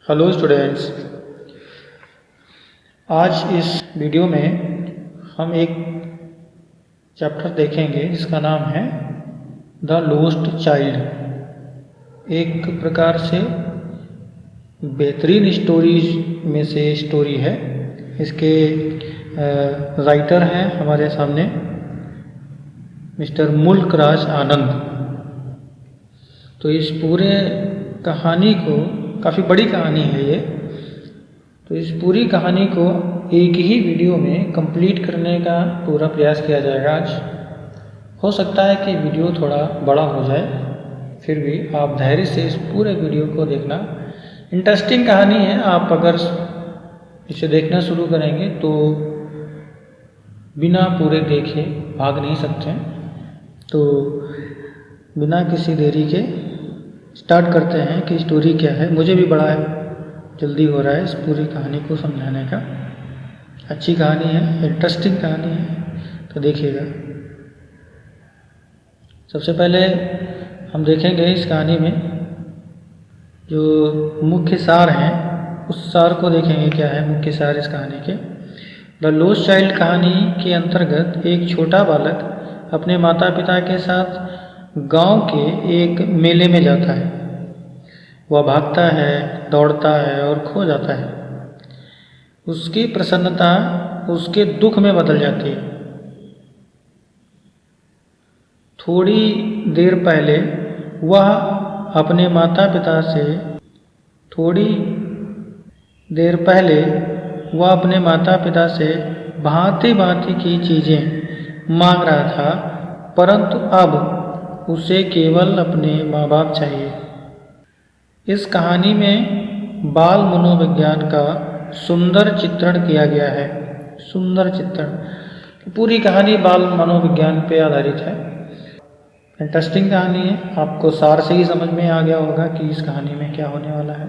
Hello students, आज इस video में हम एक चैप्टर देखेंगे जिसका नाम है द लॉस्ट चाइल्ड। एक प्रकार से बेहतरीन स्टोरीज में से स्टोरी है। इसके राइटर हैं हमारे सामने मिस्टर मुल्क राज आनंद। तो इस पूरे कहानी को, काफ़ी बड़ी कहानी है ये, तो इस पूरी कहानी को एक ही वीडियो में कंप्लीट करने का पूरा प्रयास किया जाएगा आज। हो सकता है कि वीडियो थोड़ा बड़ा हो जाए, फिर भी आप धैर्य से इस पूरे वीडियो को देखना। इंटरेस्टिंग कहानी है। आप अगर इसे देखना शुरू करेंगे तो बिना पूरे देखे भाग नहीं सकते। तो बिना किसी देरी के स्टार्ट करते हैं कि स्टोरी क्या है। मुझे भी बड़ा जल्दी हो रहा है इस पूरी कहानी को समझाने का। अच्छी कहानी है, इंटरेस्टिंग कहानी है, तो देखिएगा। सबसे पहले हम देखेंगे इस कहानी में जो मुख्य सार हैं, उस सार को देखेंगे क्या है मुख्य सार इस कहानी के। द लॉस्ट चाइल्ड कहानी के अंतर्गत एक छोटा बालक अपने माता पिता के साथ गांव के एक मेले में जाता है। वह भागता है, दौड़ता है और खो जाता है। उसकी प्रसन्नता उसके दुख में बदल जाती है। थोड़ी देर पहले वह अपने माता पिता से भांति भांति की चीज़ें मांग रहा था, परंतु अब उसे केवल अपने माँ बाप चाहिए। इस कहानी में बाल मनोविज्ञान का सुंदर चित्रण किया गया है। सुंदर चित्रण। पूरी कहानी बाल मनोविज्ञान पे आधारित है। इंटरेस्टिंग कहानी है। आपको सार से ही समझ में आ गया होगा कि इस कहानी में क्या होने वाला है।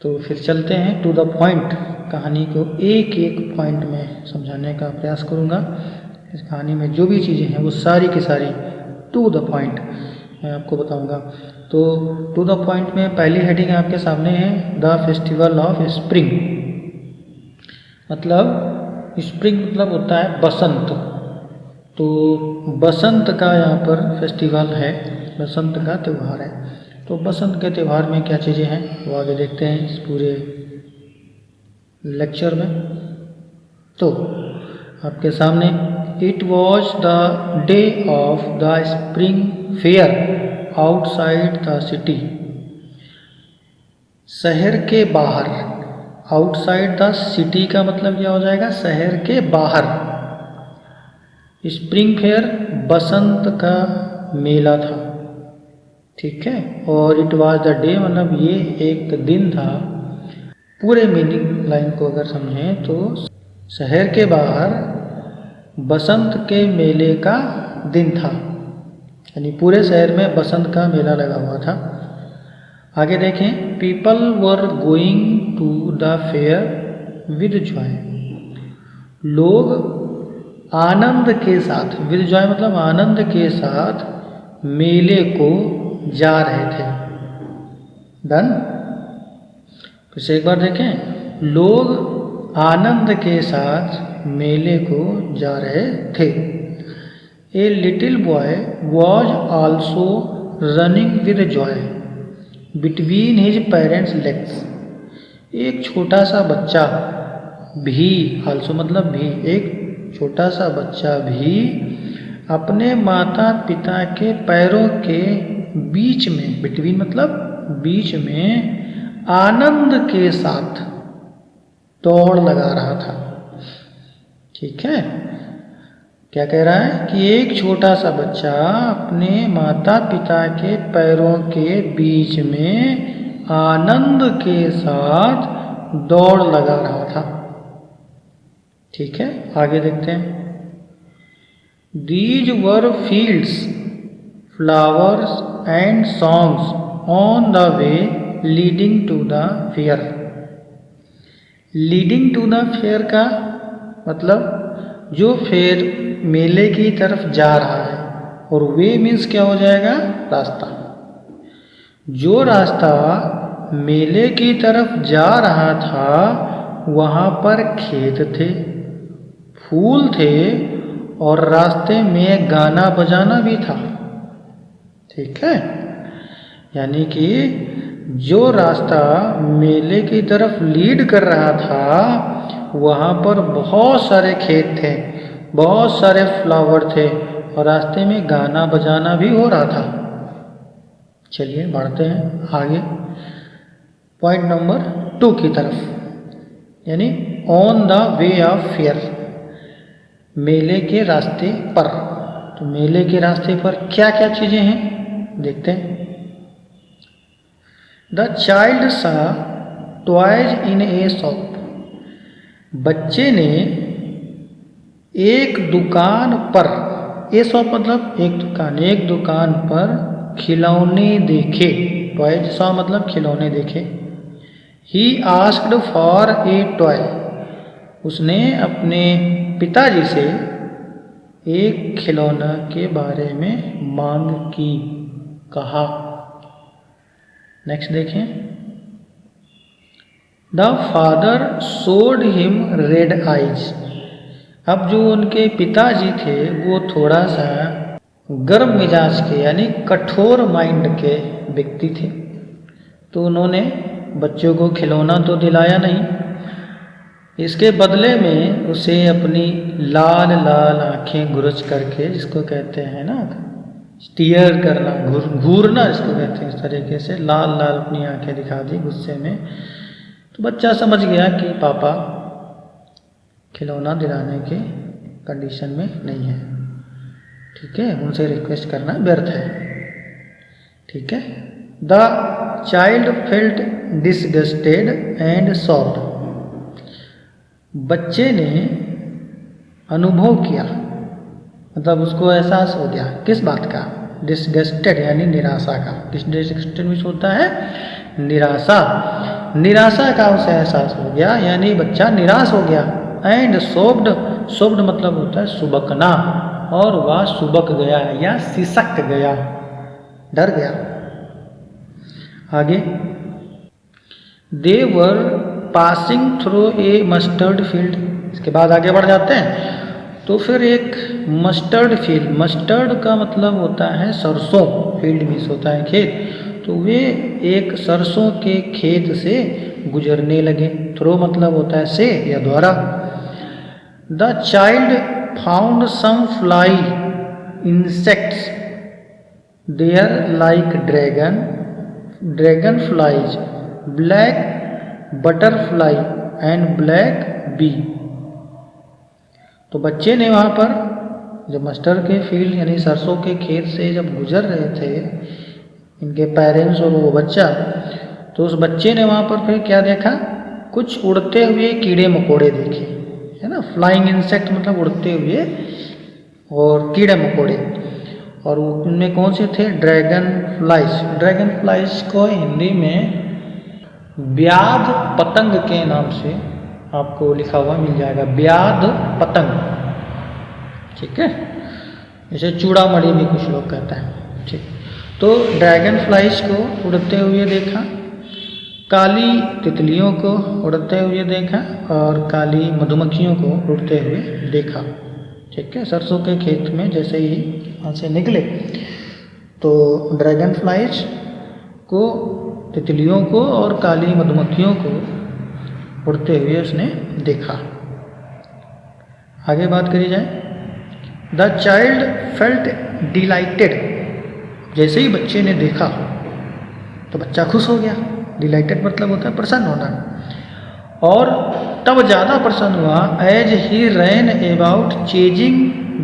तो फिर चलते हैं टू द पॉइंट। कहानी को एक एक पॉइंट में समझाने का प्रयास करूँगा। इस कहानी में जो भी चीज़ें हैं वो सारी की सारी टू द पॉइंट मैं आपको बताऊंगा। तो टू द पॉइंट में पहली हेडिंग आपके सामने है द फेस्टिवल ऑफ स्प्रिंग। मतलब स्प्रिंग मतलब होता है बसंत। तो बसंत का यहाँ पर फेस्टिवल है, बसंत का त्यौहार है। तो बसंत के त्यौहार में क्या चीज़ें हैं वो आगे देखते हैं इस पूरे लेक्चर में। तो आपके सामने it was the day of the spring fair outside the city. शहर के बाहर, आउटसाइड द सिटी का मतलब क्या हो जाएगा, शहर के बाहर। स्प्रिंग फेयर बसंत का मेला था, ठीक है। और इट वॉज द डे मतलब ये एक दिन था। पूरे मीनिंग लाइन को अगर समझें तो शहर के बाहर बसंत के मेले का दिन था, यानी पूरे शहर में बसंत का मेला लगा हुआ था। आगे देखें, people were going to the fair with joy. लोग आनंद के साथ, विद जॉय मतलब आनंद के साथ मेले को जा रहे थे। डन। फिर से एक बार देखें, लोग आनंद के साथ मेले को जा रहे थे। A little boy was also running with Joy between his parents legs. एक छोटा सा बच्चा भी, ऑल्सो मतलब भी, एक छोटा सा बच्चा भी अपने माता पिता के पैरों के बीच में, बिटवीन मतलब बीच में, आनंद के साथ दौड़ लगा रहा था, ठीक है। क्या कह रहा है कि एक छोटा सा बच्चा अपने माता पिता के पैरों के बीच में आनंद के साथ दौड़ लगा रहा था, ठीक है। आगे देखते हैं। These were fields, flowers and songs on the way leading to the fair. Leading to the fair का मतलब जो फेयर मेले की तरफ जा रहा है, और वे मीन्स क्या हो जाएगा, रास्ता। जो रास्ता मेले की तरफ जा रहा था वहाँ पर खेत थे, फूल थे और रास्ते में गाना बजाना भी था। ठीक है, यानी कि जो रास्ता मेले की तरफ लीड कर रहा था वहाँ पर बहुत सारे खेत थे, बहुत सारे फ्लावर थे और रास्ते में गाना बजाना भी हो रहा था। चलिए बढ़ते हैं आगे पॉइंट नंबर 2 की तरफ, यानी on the way of fair, मेले के रास्ते पर। तो मेले के रास्ते पर क्या क्या चीज़ें हैं देखते हैं। द चाइल्ड सा टॉयज इन ए शॉप, बच्चे ने एक दुकान पर, ए शॉप मतलब एक दुकान पर खिलौने देखे। टॉयज सा मतलब खिलौने देखे। He asked for a toy, उसने अपने पिताजी से एक खिलौना के बारे में मांग की, कहा। नेक्स्ट देखें। The father showed him red eyes, अब जो उनके पिताजी थे वो थोड़ा सा गर्म मिजाज के यानी कठोर माइंड के व्यक्ति थे, तो उन्होंने बच्चों को खिलौना तो दिलाया नहीं, इसके बदले में उसे अपनी लाल लाल आंखें गुरज करके, जिसको कहते हैं ना स्टीयर करना, घूरना इसको कहते हैं, इस तरीके से लाल लाल अपनी आंखें दिखा दी गुस्से में। तो बच्चा समझ गया कि पापा खिलौना दिलाने के कंडीशन में नहीं है। ठीक है, उनसे रिक्वेस्ट करना व्यर्थ है। ठीक है। The child felt disgusted and soft, बच्चे ने अनुभव किया, मतलब उसको एहसास हो गया किस बात का, डिसगस्टेड यानी निराशा का। डिसगस्टेड मीन्स होता है निराशा, निराशा का उसे एहसास हो गया, यानी बच्चा निराश हो गया। एंड सोब्ड, सोब्ड मतलब होता है सुबकना, और वह सुबक गया या सिसक गया, डर गया। आगे, they were passing through a mustard field, इसके बाद आगे बढ़ जाते हैं। तो फिर एक मस्टर्ड फील्ड, मस्टर्ड का मतलब होता है सरसों, फील्ड मीन्स होता है खेत, तो वे एक सरसों के खेत से गुजरने लगे। थ्रो मतलब होता है से या द्वारा। The child found some fly insects there like dragon, dragonflies, black butterfly and black bee. तो बच्चे ने वहाँ पर जब मस्टर्ड के फील्ड यानी सरसों के खेत से जब गुजर रहे थे इनके पेरेंट्स और वो बच्चा, तो उस बच्चे ने वहाँ पर फिर क्या देखा, कुछ उड़ते हुए कीड़े मकोड़े देखे, है ना। फ्लाइंग इंसेक्ट मतलब उड़ते हुए और कीड़े मकोड़े, और उनमें कौन से थे, ड्रैगन फ्लाइज। ड्रैगन फ्लाइज को हिंदी में व्याध पतंग के नाम से आपको लिखा हुआ मिल जाएगा, व्याध पतंग। ठीक है, जैसे चूड़ामणि भी कुछ लोग कहते हैं। ठीक, तो ड्रैगन फ्लाइज को उड़ते हुए देखा, काली तितलियों को उड़ते हुए देखा और काली मधुमक्खियों को उड़ते हुए देखा। ठीक है, सरसों के खेत में जैसे ही वहाँ से निकले तो ड्रैगन फ्लाइज को, तितलियों को और काली मधुमक्खियों को उड़ते हुए उसने देखा। आगे बात करी जाए। द चाइल्ड फेल्ट डिलाइटेड, जैसे ही बच्चे ने देखा तो बच्चा खुश हो गया। डिलाइटेड मतलब होता है प्रसन्न होना, और तब ज़्यादा प्रसन्न हुआ as he ran about chasing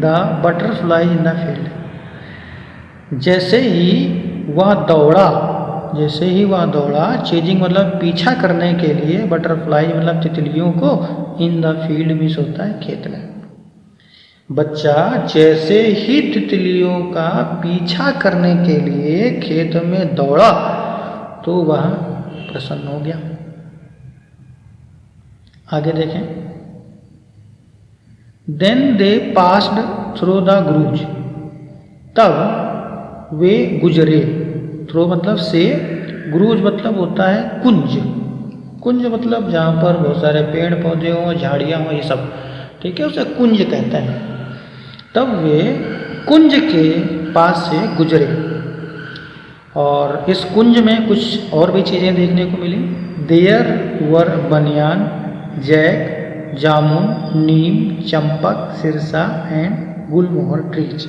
the butterfly in the field, जैसे ही वह दौड़ा, जैसे ही वह दौड़ा, चेजिंग मतलब पीछा करने के लिए, बटरफ्लाई मतलब तितलियों को, इन द फील्ड मीन्स होता है खेत में। बच्चा जैसे ही तितलियों का पीछा करने के लिए खेत में दौड़ा तो वह प्रसन्न हो गया। आगे देखें। Then they passed through the groves, तब वे गुजरे, थ्रू मतलब से, ग्रूज मतलब होता है कुंज। कुंज मतलब जहाँ पर बहुत सारे पेड़ पौधे हों, झाड़ियाँ हों, ये सब, ठीक है, उसे कुंज कहते हैं। तब वे कुंज के पास से गुजरे और इस कुंज में कुछ और भी चीज़ें देखने को मिली। There were banyan, jack, jamun, neem, champak, sirsa and gulmohar trees.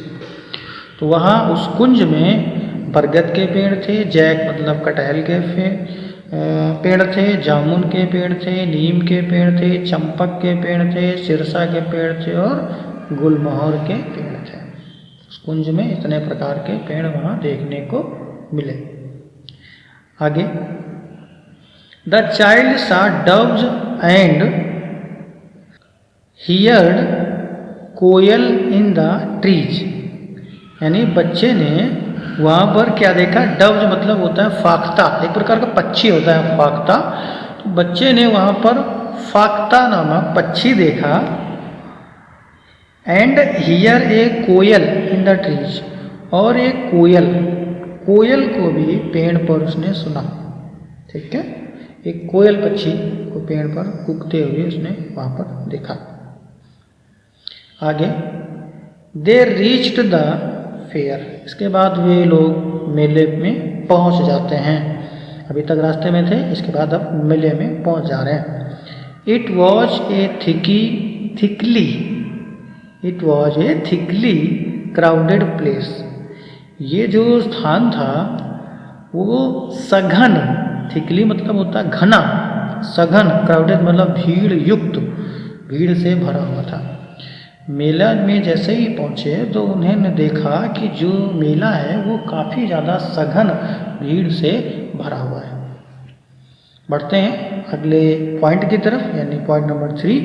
तो वहाँ उस कुंज में बरगद के पेड़ थे, जैक मतलब कटहल के पेड़ थे, जामुन के पेड़ थे, नीम के पेड़ थे, चंपक के पेड़ थे, सिरसा के पेड़ थे और गुलमोहर के पेड़ थे। उस कुंज में इतने प्रकार के पेड़ वहाँ देखने को मिले। आगे, the child saw doves and heard koel in the trees. यानी बच्चे ने वहाँ पर क्या देखा? डव्स मतलब होता है फाख्ता, एक प्रकार का पक्षी होता है फाख्ता। तो बच्चे ने वहाँ पर फाख्ता नामक पक्षी देखा। And hear a koel in the trees, और एक कोयल, कोयल को भी पेड़ पर उसने सुना। ठीक है, एक कोयल पक्षी को पेड़ पर कूकते हुए उसने वहाँ पर देखा। आगे, दे रीच्ड द फेयर। इसके बाद वे लोग मेले में पहुँच जाते हैं। अभी तक रास्ते में थे, इसके बाद अब मेले में पहुँच जा रहे हैं। It was a thickly crowded place. ये जो स्थान था वो सघन, थिकली मतलब होता है घना, सघन, क्राउडेड मतलब भीड़ युक्त, भीड़ से भरा हुआ था। मेला में जैसे ही पहुँचे तो उन्होंने देखा कि जो मेला है वो काफ़ी ज़्यादा सघन भीड़ से भरा हुआ है। बढ़ते हैं अगले पॉइंट की तरफ, यानी point number 3,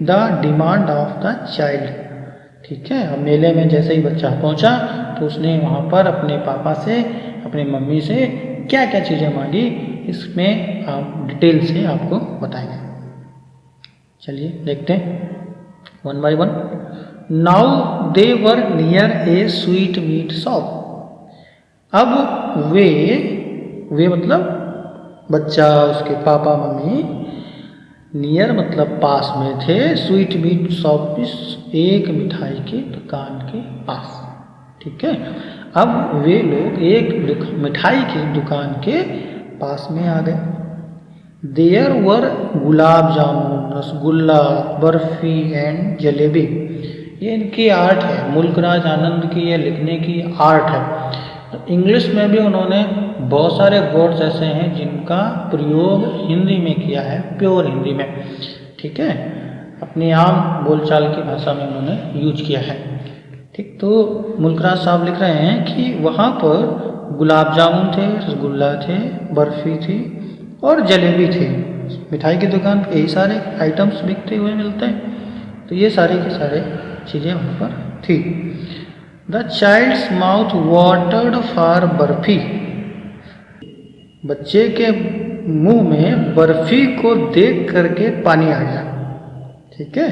the demand of the child. ठीक है, अब मेले में जैसे ही बच्चा पहुंचा तो उसने वहाँ पर अपने पापा से, अपनी मम्मी से क्या क्या चीज़ें मांगी, इसमें हम डिटेल से आपको बताएंगे। चलिए देखते हैं one by one. Now they were near A sweet meat shop. अब वे मतलब बच्चा, उसके पापा मम्मी, नियर मतलब पास में थे, स्वीट मीट शॉप, एक मिठाई की दुकान के पास। ठीक है, अब वे लोग एक मिठाई की दुकान के पास में आ गए। There were gulab jamun, rasgulla, barfi and jalebi. ये इनकी आर्ट है, मुल्कराज आनंद की ये लिखने की आर्ट है। तो इंग्लिश में भी उन्होंने बहुत सारे वर्ड्स ऐसे हैं जिनका प्रयोग हिंदी में किया है, प्योर हिंदी में। ठीक है, अपनी आम बोलचाल की भाषा में उन्होंने यूज किया है। ठीक, तो मुल्कराज साहब लिख रहे हैं कि वहाँ पर गुलाब जामुन थे, रसगुल्ला थे, बर्फी थी और जलेबी थी। मिठाई की दुकान पे यही सारे आइटम्स बिकते हुए मिलते हैं, तो ये सारे के सारे चीज़ें वहाँ पर थी। The child's mouth watered for barfi. बच्चे के मुंह में बर्फी को देख करके पानी आ गया। ठीक है,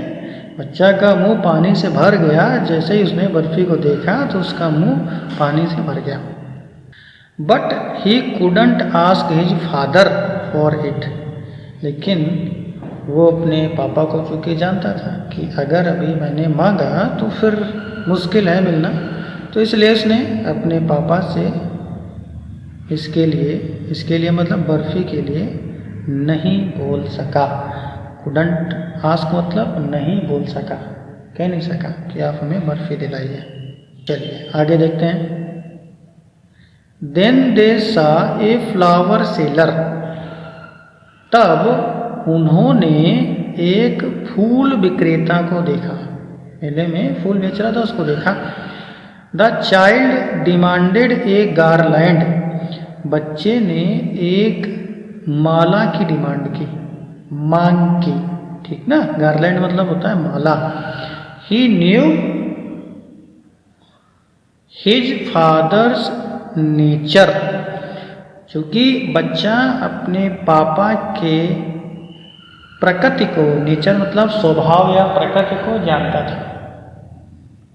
बच्चा का मुंह पानी से भर गया। जैसे ही उसने बर्फी को देखा तो उसका मुंह पानी से भर गया। But he couldn't ask his father for it. लेकिन वो अपने पापा को चूँकि जानता था कि अगर अभी मैंने मांगा तो फिर मुश्किल है मिलना, तो इसलिए उसने अपने पापा से इसके लिए मतलब बर्फ़ी के लिए नहीं बोल सका। कुडंट आस्क मतलब नहीं बोल सका, कह नहीं सका कि आप हमें बर्फ़ी दिलाइए। चलिए आगे देखते हैं। देन दे सा ए फ्लावर सेलर। तब उन्होंने एक फूल विक्रेता को देखा। मेले में फूल बेच रहा था, उसको देखा। The child demanded A garland. बच्चे ने एक माला की डिमांड की, मांग की। ठीक ना, गारलैंड मतलब होता है माला। ही न्यू हिज फादर्स नेचर। चूँकि बच्चा अपने पापा के प्रकृति को, नेचर मतलब स्वभाव या प्रकृति को जानता था।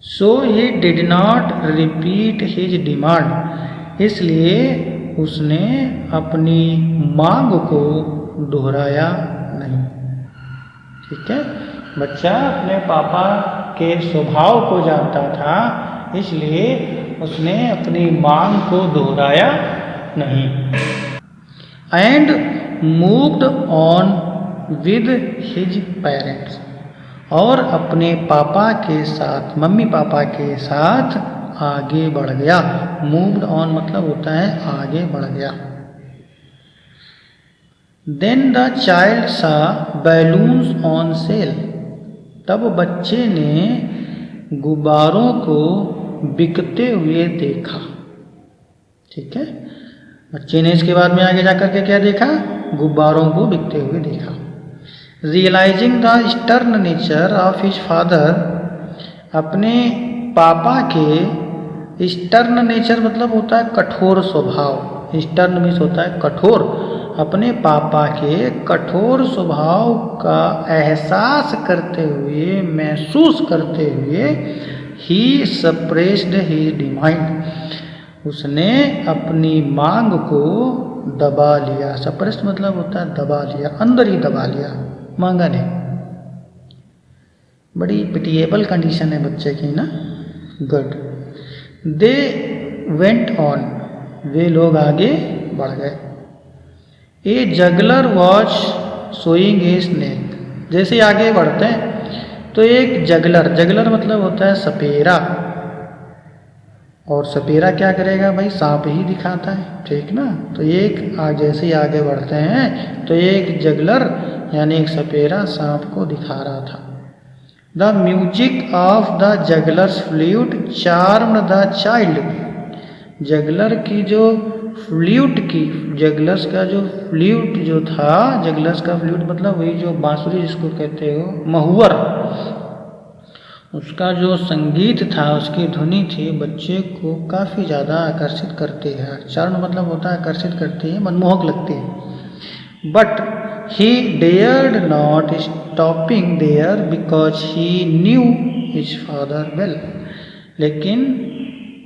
So he did not repeat his demand. इसलिए उसने अपनी मांग को दोहराया नहीं। ठीक है, बच्चा अपने पापा के स्वभाव को जानता था, इसलिए उसने अपनी मांग को दोहराया नहीं। And moved on with his parents, और अपने पापा के साथ, मम्मी पापा के साथ आगे बढ़ गया। मूव्ड ऑन मतलब होता है आगे बढ़ गया। देन द चाइल्ड सा बैलून्स ऑन सेल, तब बच्चे ने गुब्बारों को बिकते हुए देखा। ठीक है, बच्चे ने इसके बाद में आगे जाकर के क्या देखा? गुब्बारों को बिकते हुए देखा। Realising the stern nature of his father, अपने पापा के स्टर्न नेचर मतलब होता है कठोर स्वभाव। स्टर्न मीन्स होता है कठोर। अपने पापा के कठोर स्वभाव का एहसास करते हुए, महसूस करते हुए, ही सप्रेस्ड हिज डिमांड, उसने अपनी मांग को दबा लिया। सप्रेस्ड मतलब होता है दबा लिया, अंदर ही दबा लिया, मांगा नहीं। बड़ी पिटिएबल कंडीशन है बच्चे की ना। गुड। दे वेंट ऑन, वे लोग आगे बढ़ गए। A juggler was showing a snake, जैसे आगे बढ़ते हैं तो एक जगलर, जगलर मतलब होता है सपेरा, और सपेरा क्या करेगा भाई? सांप ही दिखाता है, ठीक ना। तो एक जैसे ही आगे बढ़ते हैं तो एक जगलर यानी एक सपेरा सांप को दिखा रहा था। The music of the jugglers flute charmed the child, juggler की जो फ्लूट की, जगलर्स का जो फ्लूट जो था, जगलर्स का फ्लूट मतलब वही जो बांसुरी जिसको कहते हो, महुअर, उसका जो संगीत था, उसकी ध्वनि थी, बच्चे को काफ़ी ज़्यादा आकर्षित करती है। चार्म मतलब होता है आकर्षित करती है, मनमोहक लगती है। But he dared not stopping there because he knew his father well, लेकिन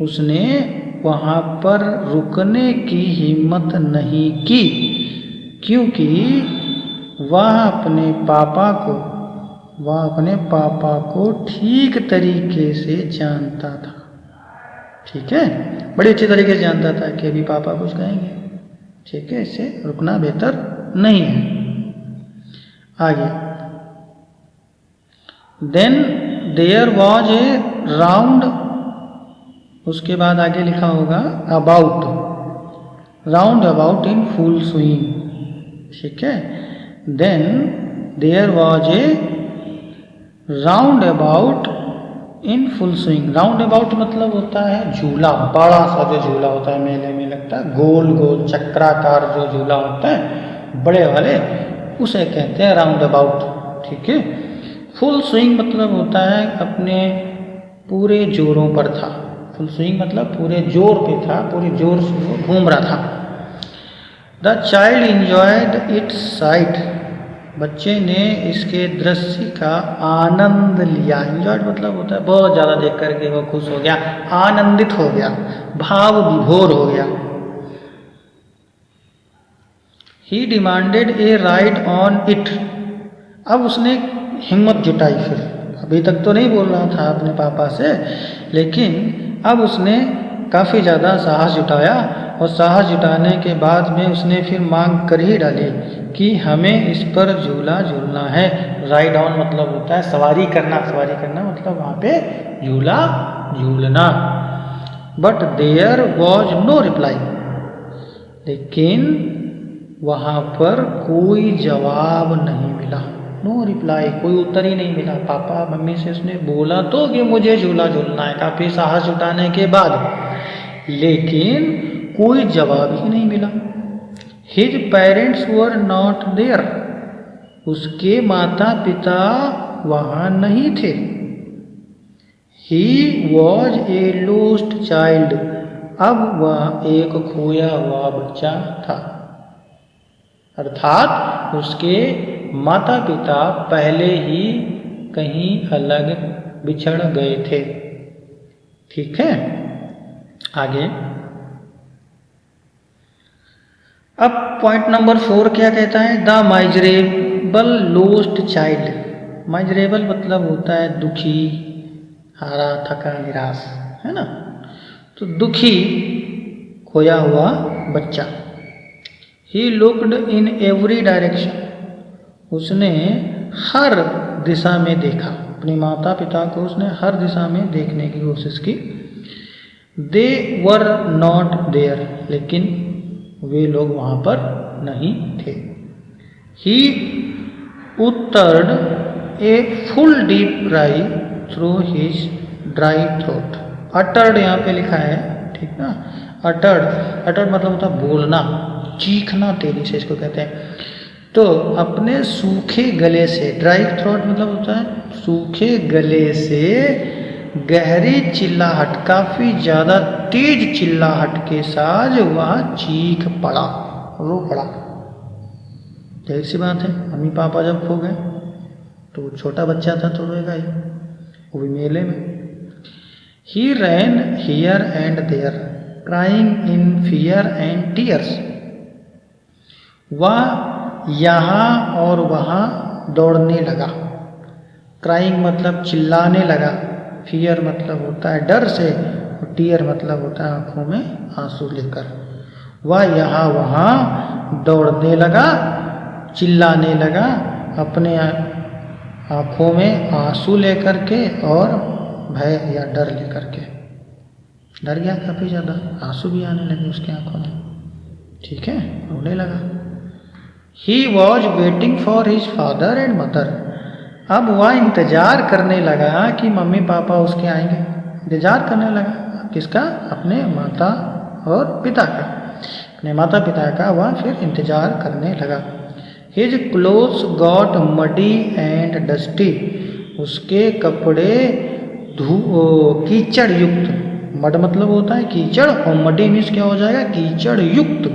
उसने वहाँ पर रुकने की हिम्मत नहीं की, क्योंकि वह अपने पापा को ठीक तरीके से जानता था। ठीक है, बड़ी अच्छी तरीके से जानता था कि अभी पापा कुछ कहेंगे, ठीक है, इससे रुकना बेहतर नहीं है। आगे, then there was a round, उसके बाद आगे लिखा होगा about, roundabout in full swing. ठीक है, then there was a roundabout in full swing. Roundabout मतलब होता है झूला, बड़ा सा जो झूला होता है मेले में लगता है, गोल गोल चक्राकार जो झूला होता है बड़े वाले, उसे कहते हैं राउंड अबाउट। ठीक है, फुल स्विंग मतलब होता है अपने पूरे जोरों पर था। फुल स्विंग मतलब पूरे जोर पे था, पूरे जोर से वो घूम रहा था। The child enjoyed it's site, बच्चे ने इसके दृश्य का आनंद लिया। इंजॉयड मतलब होता है बहुत ज़्यादा देख करके वो खुश हो गया, आनंदित हो गया, भाव विभोर हो गया। He demanded a ride on it, अब उसने हिम्मत जुटाई। फिर अभी तक तो नहीं बोल रहा था अपने पापा से, लेकिन अब उसने काफ़ी ज़्यादा साहस जुटाया, और साहस जुटाने के बाद में उसने फिर मांग कर ही डाली कि हमें इस पर झूला झूलना है। राइड ऑन मतलब होता है सवारी करना, सवारी करना मतलब वहाँ पे झूला झूलना। But there was no reply, लेकिन वहाँ पर कोई जवाब नहीं मिला। नो रिप्लाई, कोई उत्तर ही नहीं मिला। पापा मम्मी से उसने बोला तो कि मुझे झूला झूलना है, काफ़ी साहस जुटाने के बाद, लेकिन कोई जवाब ही नहीं मिला। His parents were not there, उसके माता पिता वहाँ नहीं थे। He was a lost child, अब वह एक खोया हुआ बच्चा था, अर्थात उसके माता पिता पहले ही कहीं अलग बिछड़ गए थे। ठीक है, आगे अब पॉइंट नंबर 4 क्या कहता है? The miserable lost child. Miserable मतलब होता है दुखी, हारा, थका, निराश, है ना। तो दुखी, खोया हुआ बच्चा। He looked in every direction. उसने हर दिशा में देखा, अपने माता पिता को उसने हर दिशा में देखने की कोशिश की। दे वर नॉट देयर, लेकिन वे लोग वहाँ पर नहीं थे। He uttered a full deep cry through his dry throat. Uttered यहाँ पे लिखा है, ठीक ना। अटर्ड मतलब होता है बोलना, चीखना तेजी से, इसको कहते हैं। तो अपने सूखे गले से, ड्राई थ्रोट मतलब होता है सूखे गले से गहरी चिल्लाहट, काफ़ी ज़्यादा तेज चिल्लाहट के साथ वह चीख पड़ा, रो पड़ा। जाहिर सी बात है, मम्मी पापा जब खो गए तो छोटा बच्चा था तो रोएगा ही, वो भी मेले में। He ran here and there crying in fear and tears. वह यहाँ और वहाँ दौड़ने लगा। क्राइंग मतलब चिल्लाने लगा, फियर मतलब होता है डर से, और टीयर मतलब होता है आंखों में आंसू लेकर। वह यहाँ वहाँ दौड़ने लगा, चिल्लाने लगा, अपने आंखों में आंसू लेकर के और भय या डर लेकर के। डर गया काफ़ी ज़्यादा, आंसू भी आने लगे उसके आंखों में, ठीक है, रोने लगा। He was waiting for his father and mother। अब वह इंतज़ार करने लगा कि मम्मी पापा उसके आएंगे। इंतज़ार करने लगा किसका? अपने माता और पिता का। अपने माता पिता का वह फिर इंतज़ार करने लगा। His clothes got muddy and dusty। उसके कपड़े कीचड़ युक्त, मड मतलब होता है कीचड़, और मडी मीन्स क्या हो जाएगा? कीचड़ युक्त।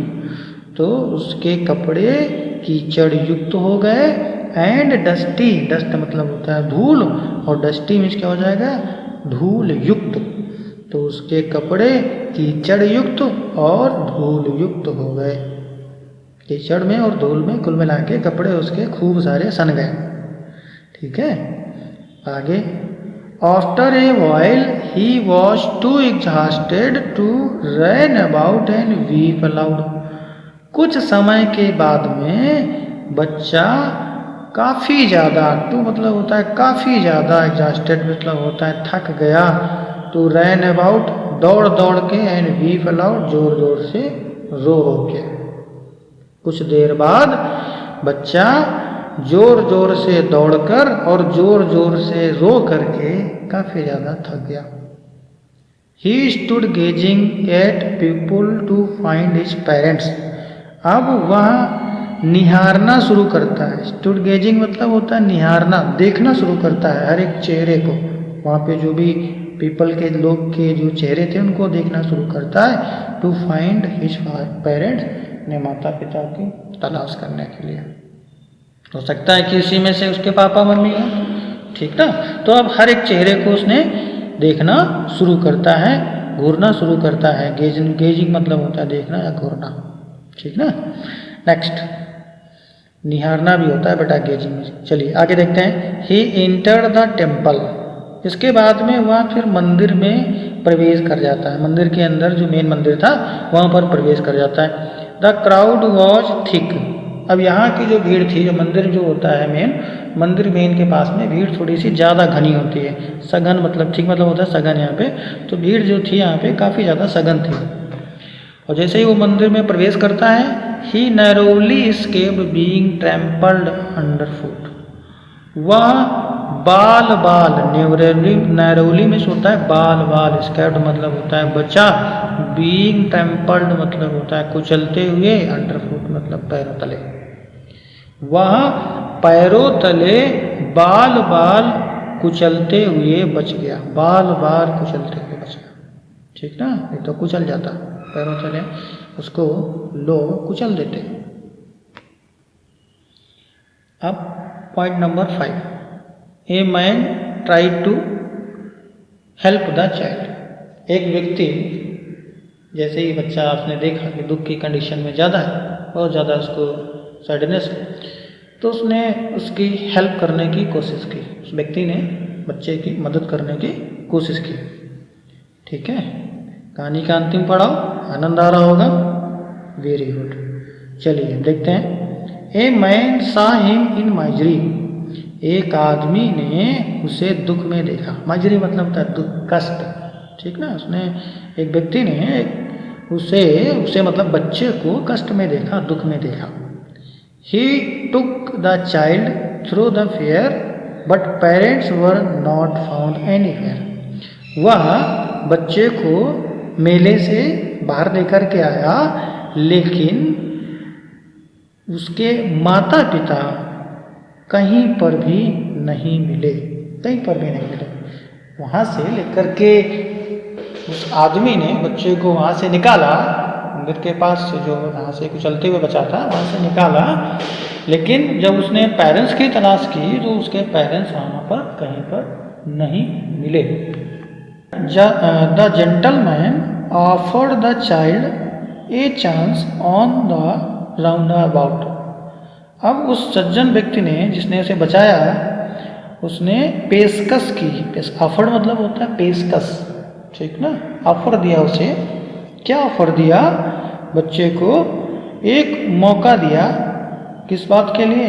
तो उसके कपड़े कीचड़ युक्त हो गए। एंड डस्टी, डस्ट मतलब होता है धूल, और डस्टी मीन्स क्या हो जाएगा? धूल युक्त। तो उसके कपड़े कीचड़ युक्त और धूल युक्त हो गए। कीचड़ में और धूल में कुल मिला के कपड़े उसके खूब सारे सन गए, ठीक है। आगे, after a while he was too exhausted to run about and weep aloud. कुछ समय के बाद में बच्चा काफ़ी ज़्यादा, टू मतलब होता है काफ़ी ज़्यादा, एग्जॉस्टेड मतलब होता है थक गया, टू रन अबाउट दौड़ दौड़ के, एंड वीप अलाउड जोर जोर से रो के। कुछ देर बाद बच्चा जोर जोर से दौड़कर और जोर जोर से रो करके काफ़ी ज़्यादा थक गया। He stood gazing at people to find his parents। अब वह निहारना शुरू करता है। स्टूड गेजिंग मतलब होता है निहारना, देखना शुरू करता है हर एक चेहरे को। वहाँ पे जो भी पीपल के लोग के जो चेहरे थे उनको देखना शुरू करता है। टू फाइंड हिज पेरेंट्स, अपने माता पिता की तलाश करने के लिए। हो सकता है कि इसी में से उसके पापा मम्मी हो, ठीक ना। तो अब हर एक चेहरे को उसने देखना शुरू करता है, घूरना शुरू करता है। गेजिंग मतलब होता है देखना या घूरना, ठीक ना। नेक्स्ट, निहारना भी होता है बेटा गेजिंग में। चलिए आगे देखते हैं। He entered the temple. इसके बाद में वह फिर मंदिर में प्रवेश कर जाता है। मंदिर के अंदर जो मेन मंदिर था वहाँ पर प्रवेश कर जाता है। The crowd was thick. अब यहाँ की जो भीड़ थी, जो मंदिर जो होता है मेन, मंदिर मेन के पास में भीड़ थोड़ी सी ज़्यादा घनी होती है। सघन मतलब ठीक मतलब होता है सघन यहाँ पे। तो भीड़ जो थी यहाँ पे काफ़ी ज़्यादा सघन थी। और जैसे ही वो मंदिर में प्रवेश करता है, he narrowly escaped being trampled underfoot. वह बाल बाल, नैरोली में होता है बाल बाल, एस्केप्ड मतलब होता है बचा, बीइंग ट्रैम्पल्ड मतलब होता है कुचलते हुए, अंडर फुट मतलब पैरों तले। वह पैरों तले बाल बाल कुचलते हुए बच गया। बाल बाल कुचलते हुए बच गया, ठीक ना। नहीं तो कुचल जाता, पैरों तले उसको लोग कुचल देते। अब point number 5, a man try to help the child. एक व्यक्ति, जैसे ही बच्चा आपने देखा कि दुख की कंडीशन में ज़्यादा है, बहुत ज़्यादा उसको सैडनेस, तो उसने उसकी हेल्प करने की कोशिश की, उस व्यक्ति ने बच्चे की मदद करने की कोशिश की। ठीक है, कहानी का अंतिम पड़ाव, आनंद आ रहा होगा, वेरी गुड। चलिए देखते हैं। ए मैन सा हिम इन माइजरी, एक आदमी ने उसे दुख में देखा। माइजरी मतलब था दुख, कष्ट। ठीक ना, उसने एक व्यक्ति ने उसे मतलब बच्चे को कष्ट में देखा, दुख में देखा। He took the child through the fair, but parents were not found anywhere. वह बच्चे को मेले से बाहर लेकर के आया, लेकिन उसके माता पिता कहीं पर भी नहीं मिले, कहीं पर भी नहीं मिले। वहाँ से लेकर के उस आदमी ने बच्चे को वहाँ से निकाला, मंदिर के पास से जो वहाँ से कुचलते हुए बचा था वहाँ से निकाला, लेकिन जब उसने पेरेंट्स की तलाश की तो उसके पेरेंट्स वहाँ पर कहीं पर नहीं मिले। The gentleman offered the child a chance on the round about. अब उस सज्जन व्यक्ति ने, जिसने उसे बचाया, उसने पेशकश की। ऑफर्ड मतलब होता है पेशकश, ठीक ना, ऑफर दिया उसे। क्या ऑफर दिया? बच्चे को एक मौका दिया। किस बात के लिए?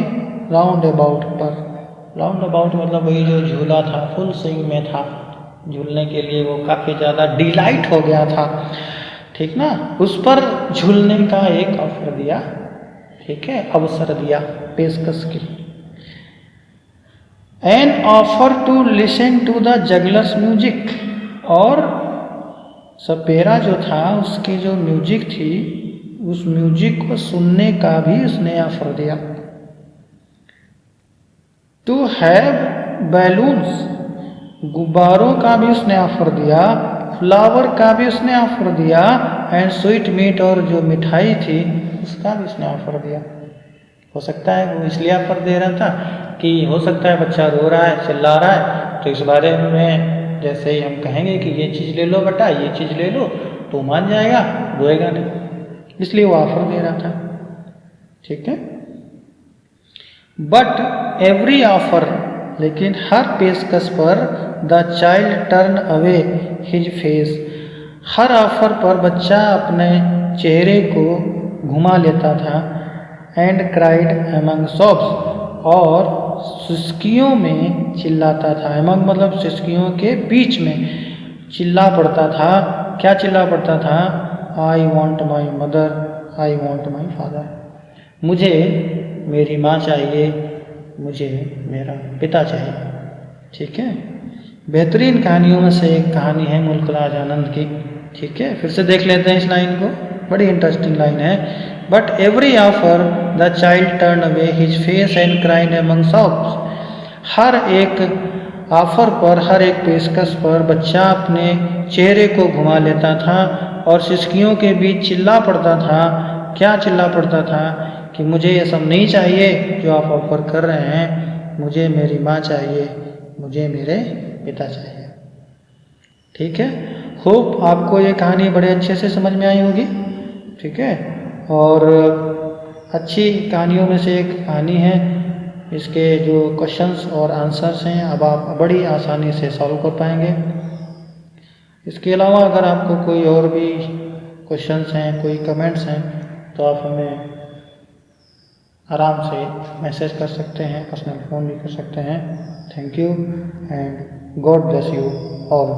राउंड अबाउट पर। राउंड अबाउट मतलब वही जो झूला था, फुल स्विंग में था, झूलने के लिए वो काफ़ी ज़्यादा डिलाइट हो गया था, ठीक ना, उस पर झूलने का एक ऑफर दिया, ठीक है, अवसर दिया, पेशकश की। An offer to listen to the juggler's music, और सपेरा जो था उसकी जो म्यूजिक थी, उस म्यूजिक को सुनने का भी उसने ऑफर दिया। टू हैव बैलून्स, गुब्बारों का भी उसने ऑफर दिया, फ्लावर का भी उसने ऑफर दिया, एंड स्वीट मीट, और जो मिठाई थी उसका भी उसने ऑफर दिया। हो सकता है वो इसलिए ऑफर दे रहा था कि हो सकता है बच्चा रो रहा है, चिल्ला रहा है, तो इस बारे में जैसे ही हम कहेंगे कि ये चीज़ ले लो बेटा, ये चीज़ ले लो, तो मान जाएगा, रोएगा नहीं, इसलिए वो ऑफर दे रहा था, ठीक है। बट एवरी ऑफर, लेकिन हर पेशकश पर the child turn away his face, her offer पर बच्चा अपने चेहरे को घुमा लेता था। एंड क्राइड एमंग सॉब्स, और सिसकियों में चिल्लाता था। एमंग मतलब सिसकियों के बीच में चिल्ला पड़ता था। क्या चिल्ला पड़ता था? I want my mother, I want my father, मुझे मेरी माँ चाहिए, मुझे मेरा पिता चाहिए, ठीक है। बेहतरीन कहानियों में से एक कहानी है मुल्क राज आनंद की, ठीक है। फिर से देख लेते हैं इस लाइन को, बड़ी इंटरेस्टिंग लाइन है। But every offer the child turn away his face and cried among sobs, हर एक ऑफर पर, हर एक पेशकश पर बच्चा अपने चेहरे को घुमा लेता था और सिसकियों के बीच चिल्ला पड़ता था। क्या चिल्ला पड़ता था? कि मुझे ये सब नहीं चाहिए जो आप ऑफर कर रहे हैं, मुझे मेरी माँ चाहिए, मुझे मेरे पिता चाहिए, ठीक है। होप आपको ये कहानी बड़े अच्छे से समझ में आई होगी, ठीक है। और अच्छी कहानियों में से एक कहानी है, इसके जो क्वेश्चंस और आंसर्स हैं अब आप बड़ी आसानी से सॉल्व कर पाएंगे। इसके अलावा अगर आपको कोई और भी क्वेश्चंस हैं, कोई कमेंट्स हैं, तो आप हमें आराम से मैसेज कर सकते हैं, पर्सनल फ़ोन भी कर सकते हैं। Thank you and God bless you all.